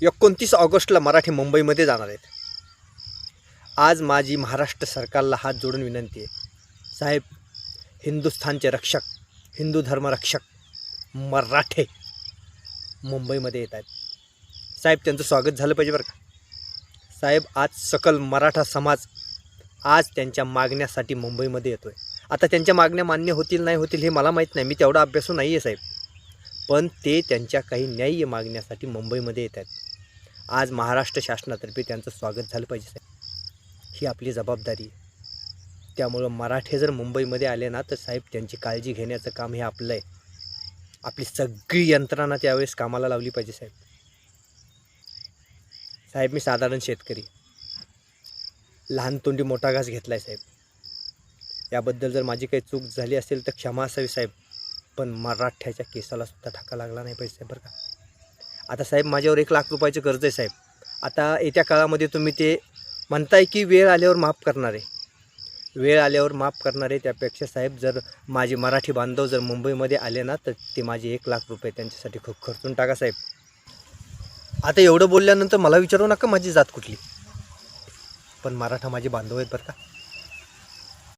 29 ऑगस्टला मराठी मुंबईमध्ये जाणार आहेत. आज माझी महाराष्ट्र सरकारला हात जोडून विनंती आहे, साहेब, हिंदुस्थानचे रक्षक, हिंदू धर्मरक्षक मराठे मुंबईमध्ये येत आहेत. साहेब, त्यांचं स्वागत झालं पाहिजे बरं का. साहेब, आज सकल मराठा समाज आज त्यांच्या मागण्यासाठी मुंबईमध्ये येतो आहे. आता त्यांच्या मागण्या मान्य होतील नाही होतील हे मला माहीत नाही, मी तेवढा अभ्यासू नाही आहे साहेब, पण ते त्यांच्या काही न्याय्य मागण्यासाठी मुंबईमध्ये येत आहेत. आज महाराष्ट्र शासनातर्फे त्यांचं स्वागत झालं पाहिजे साहेब, ही आपली जबाबदारी आहे. त्यामुळं मराठे जर मुंबईमध्ये आले ना तर साहेब त्यांची काळजी घेण्याचं काम हे आपलं आहे. आपली सगळी यंत्रणा त्यावेळेस कामाला लावली पाहिजे साहेब. साहेब, मी साधारण शेतकरी, लहान तोंडी मोठा घास घेतला आहे साहेब. याबद्दल जर माझी काही चूक झाली असेल तर क्षमा असावी साहेब, पण मराठ्याच्या केसाला सुद्धा धक्का लागला नाही पाहिजे साहेब बरं का. आता साहेब, माझ्यावर 1 लाख रुपयाचं कर्ज आहे साहेब. आता येत्या काळामध्ये तुम्ही ते म्हणताय की वेळ आल्यावर माफ करणार आहे, वेळ आल्यावर माफ करणार आहे. त्यापेक्षा साहेब, जर माझे मराठी बांधव जर मुंबईमध्ये आले ना तर ते माझे 1 लाख रुपये त्यांच्यासाठी खूप खर्चून टाका साहेब. आता एवढं बोलल्यानंतर मला विचारू नका माझी जात कुठली, पण मराठा माझे बांधव आहेत बरं का.